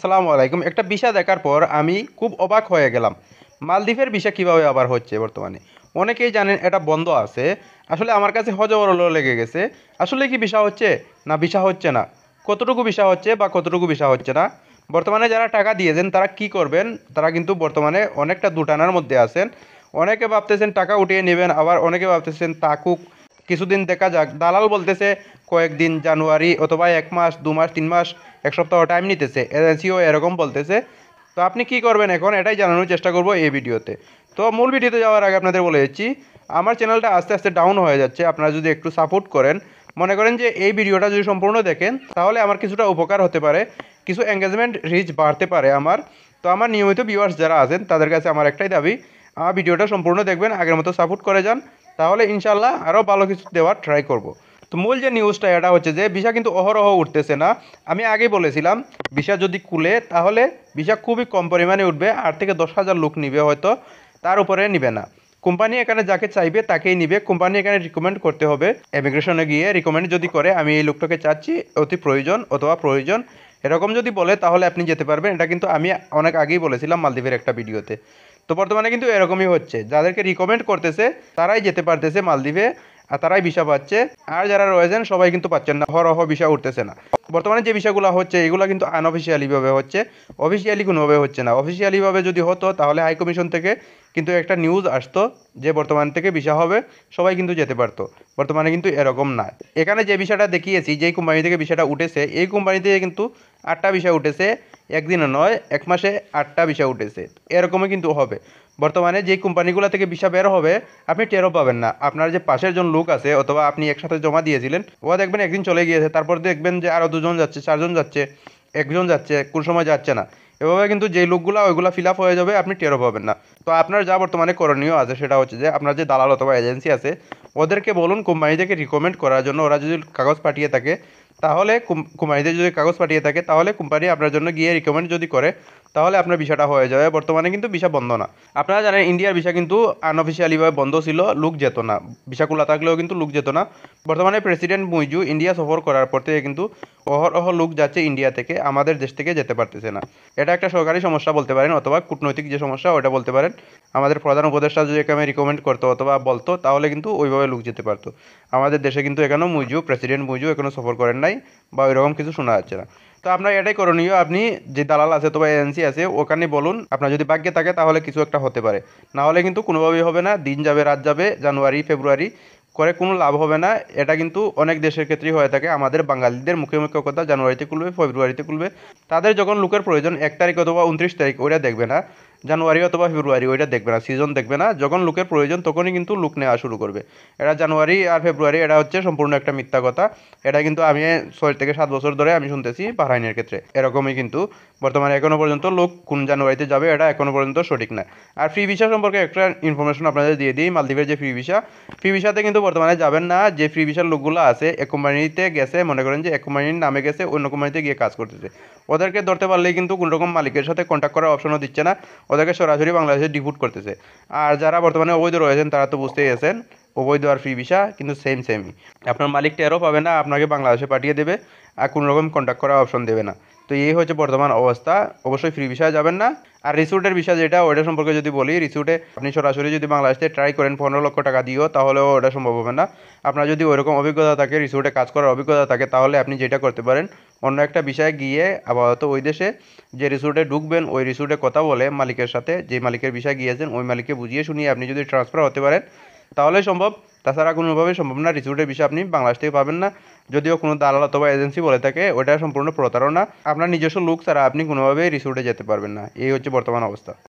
আসসালামু আলাইকুম। একটা ভিসা দেখার পর আমি খুব অবাক হয়ে গেলাম। মালদ্বীপের ভিসা কিভাবে আবার হচ্ছে বর্তমানে? অনেকেই জানেন এটা বন্ধ আছে। আসলে আমার কাছে হযবরল লেগে গেছে। আসলে কি ভিসা হচ্ছে? না ভিসা হচ্ছে না। কতটুকু ভিসা হচ্ছে বা কতটুকু ভিসা হচ্ছে না? বর্তমানে যারা টাকা দিয়েছেন তারা কি করবেন? তারা কিন্তু বর্তমানে অনেকটা দুটানার মধ্যে আছেন। অনেকে ভাবতেছেন টাকা উঠিয়ে নেবেন, আবার অনেকে ভাবতেছেন থাকুক, কিছুদিন দেখা যাক। দালাল বলতেছে কয়েকদিন, জানুয়ারি অথবা ১ মাস, ২ মাস, ৩ মাস, ১ সপ্তাহ টাইম নিতেছে। এজেন্সিও এরকম বলতেছে। তো আপনি কি করবেন এখন? এটাই জানানোর চেষ্টা করব এই ভিডিওতে। তো মূল ভিডিওতে যাওয়ার আগে আপনাদের বলে দিচ্ছি, আমার চ্যানেলটা আস্তে আস্তে ডাউন হয়ে যাচ্ছে। আপনারা যদি একটু সাপোর্ট করেন, মনে করেন যে এই ভিডিওটা যদি সম্পূর্ণ দেখেন, তাহলে আমার কিছুটা উপকার হতে পারে, কিছু এঙ্গেজমেন্ট রিচ বাড়তে পারে আমার। তো আমার নিয়মিত ভিউয়ার্স যারা আছেন তাদের কাছে আমার একটাই দাবি, আমার ভিডিওটা সম্পূর্ণ দেখবেন, আগের মতো সাপোর্ট করে যান, তাহলে ইনশাল্লাহ আরও ভালো কিছু দেওয়ার ট্রাই করব। তো মূল যে নিউজটা এটা হচ্ছে যে ভিসা কিন্তু অহরহ উঠতেছে না। আমি আগেই বলেছিলাম ভিসা যদি খুলে তাহলে ভিসা খুবই কম পরিমাণে উঠবে, ৮ থেকে ১০,০০০ লোক নিবে হয়তো, তার উপরে নিবে না। কোম্পানি এখানে যাকে চাইবে তাকেই নিবে। কোম্পানি এখানে রিকমেন্ড করতে হবে, ইমিগ্রেশনে গিয়ে রিকমেন্ড যদি করে আমি এই লোকটাকে চাচ্ছি, অতি প্রয়োজন অথবা প্রয়োজন, এরকম যদি বলে তাহলে আপনি যেতে পারবেন। এটা কিন্তু আমি অনেক আগেই বলেছিলাম মালদ্বীপের একটা ভিডিওতে। তো বর্তমানে কিন্তু এরকমই হচ্ছে, যাদেরকে রিকমেন্ড করতেছে তারাই যেতে পারতেছে মালদ্বীপে, আর তারাই ভিসা পাচ্ছে। আর যারা রয়েছেন সবাই কিন্তু পাচ্ছেন না, হরহ ভিসা উঠতেছে না। বর্তমানে যে ভিসাগুলো হচ্ছে এগুলো কিন্তু আনঅফিসিয়ালিভাবে হচ্ছে, অফিসিয়ালি কোনোভাবে হচ্ছে না। অফিসিয়ালিভাবে যদি হতো তাহলে হাই কমিশন থেকে কিন্তু একটা নিউজ আসতো যে বর্তমান থেকে ভিসা হবে, সবাই কিন্তু যেতে পারতো। বর্তমানে কিন্তু এরকম না। এখানে যে ভিসাটা দেখিয়েছি, যেই কোম্পানি থেকে ভিসাটা উঠেছে, এই কোম্পানি থেকে কিন্তু ৮টা ভিসা উঠেছে, একদিনে নয়, ১ মাসে ৮টা ভিসা উঠেছে। এরকমই কিন্তু হবে। বর্তমানে যে কোম্পানিগুলো থেকে ভিসা বের হবে আপনি টেরও পাবেন না। আপনার যে পাশের জন লোক আছে অথবা আপনি একসাথে জমা দিয়েছিলেন, ও দেখবেন একদিন চলে গিয়েছে, তারপর দেখবেন যে আরও ২ জন যাচ্ছে, ৪ জন যাচ্ছে, একজন যাচ্ছে, কোন সময় যাচ্ছে না। এভাবে কিন্তু যেই লোকগুলো ওইগুলো ফিল আপ হয়ে যাবে, আপনি টেরও পাবেন না। তো আপনার যা বর্তমানে করণীয় আছে সেটা হচ্ছে যে আপনার যে দালাল অথবা এজেন্সি আছে ওদেরকে বলুন কোম্পানি থেকে রিকমেন্ড করার জন্য। ওরা যদি কাগজ পাঠিয়ে থাকে তাহলে, কোম্পানিতে যদি কাগজ পাঠিয়ে থাকে তাহলে কোম্পানি আপনার জন্য গিয়ে রিকমেন্ড যদি করে তাহলে আপনার ভিসাটা হয়ে যাবে। বর্তমানে কিন্তু ভিসা বন্ধ না। আপনারা জানেন ইন্ডিয়ার ভিসা কিন্তু আনঅফিসিয়ালিভাবে বন্ধ ছিল, লোক যেত না। ভিসা খোলা থাকলেও কিন্তু লোক যেত না। বর্তমানে প্রেসিডেন্ট মুইজু ইন্ডিয়া সফর করার পর থেকে কিন্তু অহরহ লোক যাচ্ছে ইন্ডিয়া থেকে, আমাদের দেশ থেকে যেতে পারতেছে না। এটা একটা সরকারি সমস্যা বলতে পারেন, অথবা কূটনৈতিক যে সমস্যা ওটা বলতে পারেন। আমাদের প্রধান উপদেষ্টা যদি এখানে রিকমেন্ড করতো অথবা বলতো তাহলে কিন্তু ওইভাবে লোক যেতে পারতো। আমাদের দেশে কিন্তু এখনও প্রেসিডেন্ট মুইজু এখনও সফর করেন নাই, বা ওইরকম কিছু শোনা যাচ্ছে না। তো আপনার এটাই করণীয়, আপনি যে দালাল আছে অথবা এজেন্সি আছে ওখানে বলুন, আপনার যদি ভাগ্যে থাকে তাহলে কিছু একটা হতে পারে, না হলে কিন্তু কোনোভাবেই হবে না। দিন যাবে রাত যাবে, জানুয়ারি ফেব্রুয়ারি করে কোনো লাভ হবে না। এটা কিন্তু অনেক দেশের ক্ষেত্রেই হয়ে থাকে। আমাদের বাঙালিদের মুখে মুখে কথা, জানুয়ারিতে খুলবে, ফেব্রুয়ারিতে খুলবে। তাদের যখন লোকের প্রয়োজন ১ তারিখ অথবা ২৯ তারিখ, ওইটা দেখবে না। জানুয়ারি অথবা ফেব্রুয়ারি ওইটা দেখবে না, সিজন দেখবে না। যখন লোকের প্রয়োজন তখনই কিন্তু লোক নেওয়া শুরু করবে। এটা জানুয়ারি আর ফেব্রুয়ারি, এটা হচ্ছে সম্পূর্ণ একটা মিথ্যা কথা। এটা কিন্তু আমি ৬ থেকে ৭ বছর ধরে আমি শুনতেছি বাহরাইনের ক্ষেত্রে এরকমই। কিন্তু বর্তমানে এখনও পর্যন্ত লোক কোন জানুয়ারিতে যাবে এটা এখনও পর্যন্ত সঠিক না। আর ফ্রি ভিসা সম্পর্কে একটা ইনফরমেশন আপনাদের দিয়ে দিই। মালদ্বীপের যে ফ্রি ভিসাতে কিন্তু বর্তমানে যাবেন না। যে ফ্রি ভিসার লোকগুলো আছে এক কোম্পানিতে গেছে, মনে করেন যে এক কোম্পানির নামে গেছে, অন্য কোম্পানিতে গিয়ে কাজ করতেছে, ওদেরকে ধরতে পারলেই কিন্তু কোনো রকম মালিকের সাথে কন্ট্যাক্ট করার অপশনও দিচ্ছে না, ওদেরকে সরাসরি বাংলাদেশে ডিপুট করতেছে। আর যারা বর্তমানে অবৈধ রয়েছেন তারা তো বুঝতেই আছেন, অবৈধ আর ফ্রি ভিসা কিন্তু সেমই। আপনার মালিক টেরও পাবে না, আপনাকে বাংলাদেশে পাঠিয়ে দেবে, আর কোনো রকম কন্ট্যাক্ট করার অপশন দেবে না। তো এই হচ্ছে বর্তমান অবস্থা। অবশ্যই ফ্রি ভিসায় যাবেন না। আর রিসুটের বিষয় যেটা, ওইটা সম্পর্কে যদি বলি, রিসুটে আপনি সরাসরি যদি বাংলাদেশে ট্রাই করেন ১৫ লক্ষ টাকা দিয়েও, তাহলেও ওটা সম্ভব হবে না। আপনার যদি ওইরকম অভিজ্ঞতা থাকে, রিসুটে কাজ করার অভিজ্ঞতা থাকে, তাহলে আপনি যেটা করতে পারেন, অন্য একটা বিষয়ে গিয়ে আপাতত ওই দেশে যে রিসুটে ঢুকবেন ওই রিসুটে কথা বলে মালিকের সাথে, যে মালিকের বিষয়ে গিয়েছেন ওই মালিককে বুঝিয়ে শুনিয়ে আপনি যদি ট্রান্সফার হতে পারেন তাহলে সম্ভব। তাছাড়া কোনোভাবেই সম্ভব না। রিসুটের বিষয় আপনি বাংলাদেশ থেকে পাবেন না। যদিও কোনো দালাল অথবা এজেন্সি বলে থাকে, ওটা সম্পূর্ণ প্রতারণা। আপনার নিজস্ব লোক ছাড়া আপনি কোনোভাবেই রিসুটে যেতে পারবেন না। এই হচ্ছে বর্তমান অবস্থা।